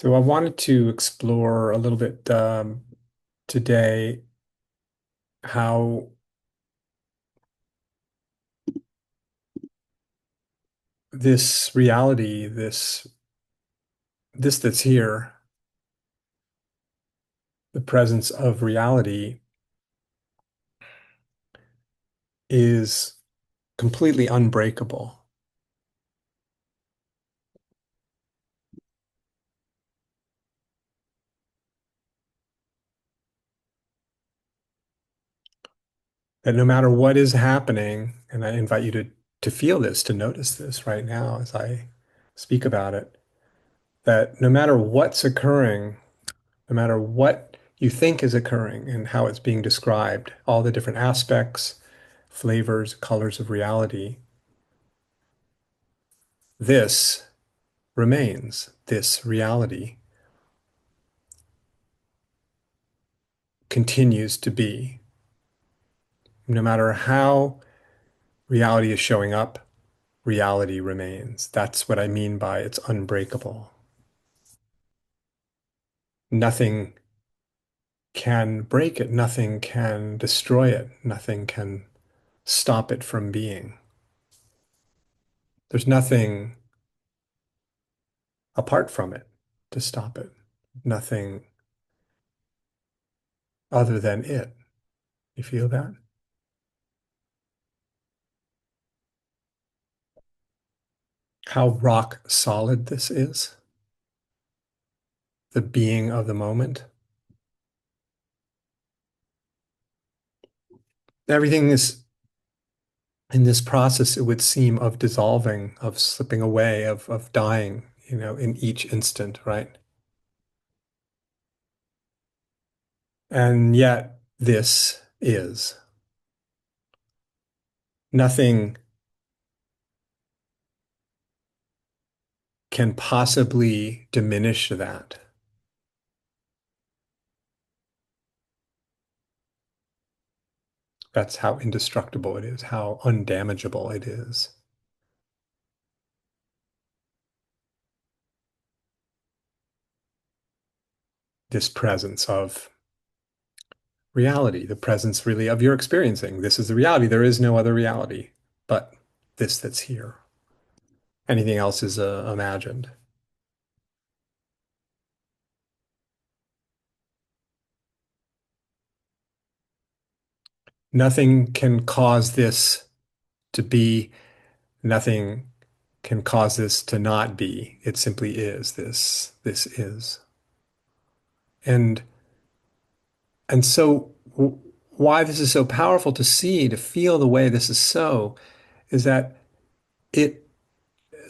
So I wanted to explore a little bit today how this reality, this that's here, the presence of reality is completely unbreakable. That no matter what is happening, and I invite you to feel this, to notice this right now as I speak about it, that no matter what's occurring, no matter what you think is occurring and how it's being described, all the different aspects, flavors, colors of reality, this remains, this reality continues to be. No matter how reality is showing up, reality remains. That's what I mean by it's unbreakable. Nothing can break it, nothing can destroy it, nothing can stop it from being. There's nothing apart from it to stop it, nothing other than it. You feel that? How rock solid this is, the being of the moment. Everything is in this process, it would seem of dissolving, of slipping away, of dying, in each instant, right? And yet this is. Nothing can possibly diminish that. That's how indestructible it is, how undamageable it is. This presence of reality, the presence really of your experiencing. This is the reality. There is no other reality but this that's here. Anything else is imagined. Nothing can cause this to be, nothing can cause this to not be. It simply is. This is. And and so why this is so powerful to see, to feel the way this is so, is that it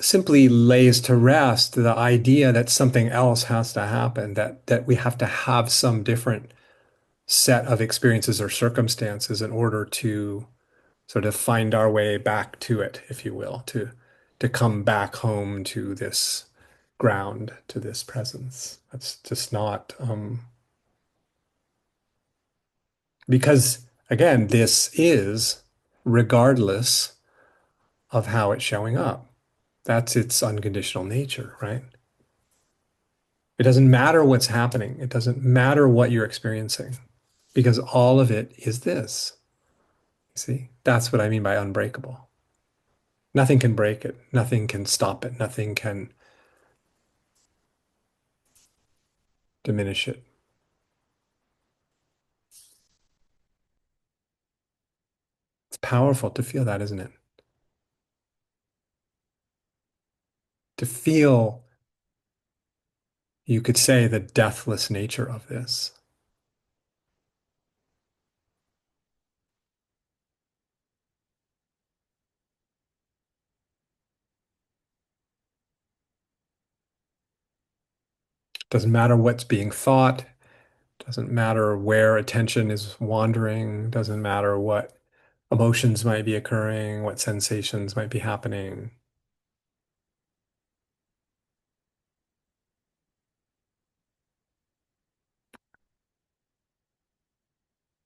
simply lays to rest the idea that something else has to happen, that we have to have some different set of experiences or circumstances in order to sort of find our way back to it, if you will, to come back home to this ground, to this presence. That's just not because again, this is regardless of how it's showing up. That's its unconditional nature, right? It doesn't matter what's happening. It doesn't matter what you're experiencing because all of it is this. See, that's what I mean by unbreakable. Nothing can break it. Nothing can stop it. Nothing can diminish it. It's powerful to feel that, isn't it? To feel, you could say, the deathless nature of this. Doesn't matter what's being thought, doesn't matter where attention is wandering, doesn't matter what emotions might be occurring, what sensations might be happening.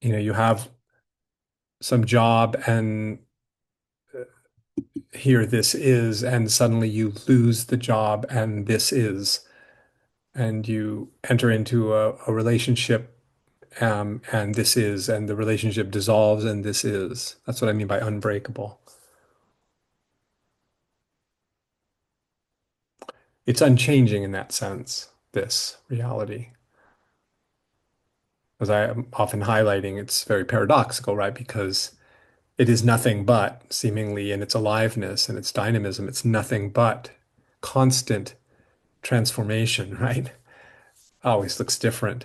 You have some job and here this is, and suddenly you lose the job and this is. and you enter into a relationship, and this is, and the relationship dissolves, and this is. That's what I mean by unbreakable. It's unchanging in that sense, this reality. As I am often highlighting, it's very paradoxical, right? Because it is nothing but, seemingly in its aliveness and its dynamism, it's nothing but constant transformation, right? Always looks different,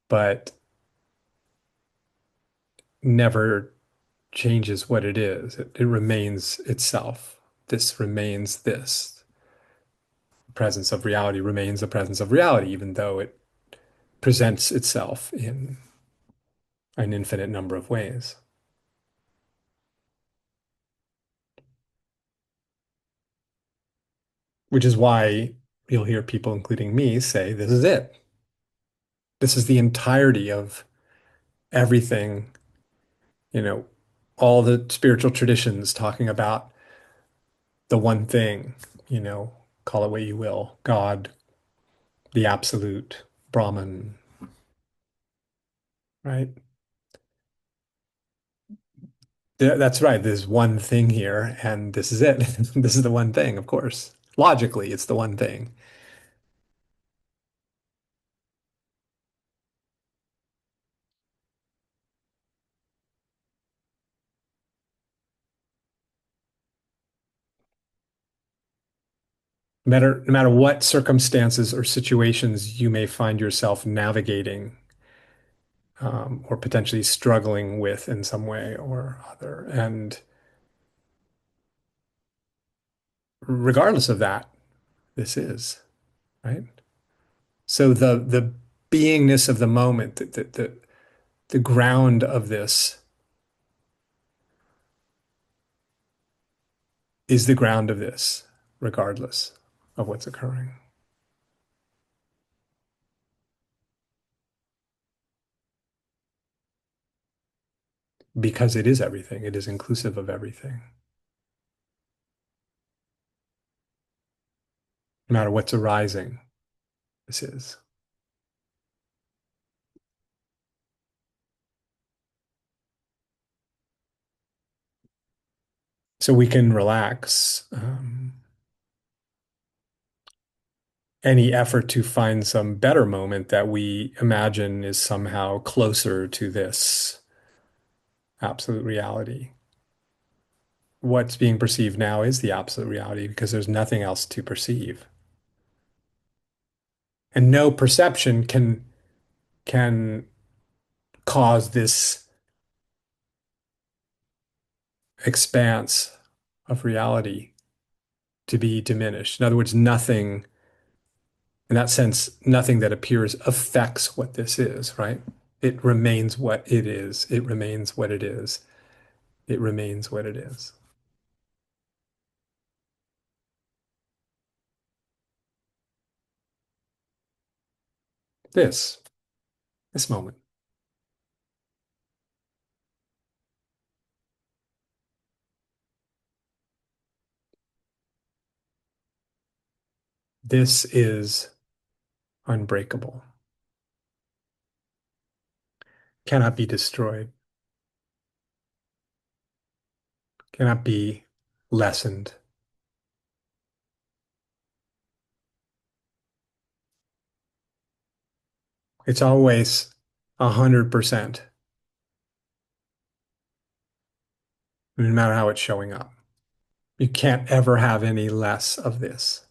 but never changes what it is. It remains itself. This remains this. The presence of reality remains the presence of reality, even though it presents itself in an infinite number of ways. Which is why you'll hear people, including me, say, this is it. This is the entirety of everything, you know, all the spiritual traditions talking about the one thing, call it what you will, God, the absolute, Brahman, right? That's right. There's one thing here, and this is it. This is the one thing, of course. Logically, it's the one thing. No matter what circumstances or situations you may find yourself navigating, or potentially struggling with in some way or other. And regardless of that, this is, right? So the beingness of the moment, the ground of this is the ground of this, regardless of what's occurring. Because it is everything. It is inclusive of everything, no matter what's arising. This is. So we can relax any effort to find some better moment that we imagine is somehow closer to this absolute reality. What's being perceived now is the absolute reality because there's nothing else to perceive. And no perception can cause this expanse of reality to be diminished. In other words, nothing, in that sense, nothing that appears affects what this is, right? It remains what it is. It remains what it is. It remains what it is. This, this moment. This is unbreakable, cannot be destroyed, cannot be lessened. It's always 100%, no matter how it's showing up. You can't ever have any less of this.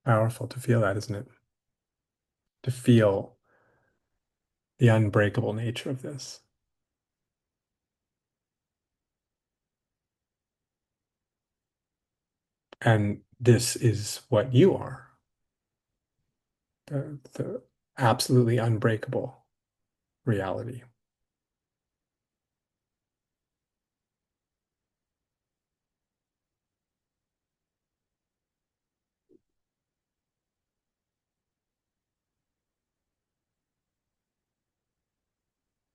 Powerful to feel that, isn't it? To feel the unbreakable nature of this. And this is what you are, the absolutely unbreakable reality.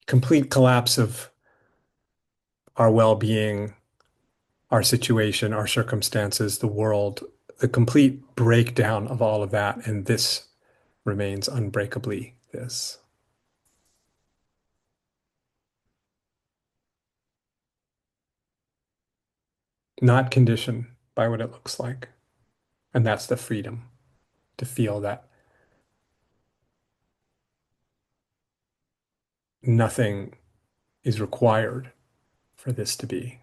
Complete collapse of our well-being, our situation, our circumstances, the world, the complete breakdown of all of that, and this remains unbreakably this. Not conditioned by what it looks like. And that's the freedom to feel that nothing is required for this to be.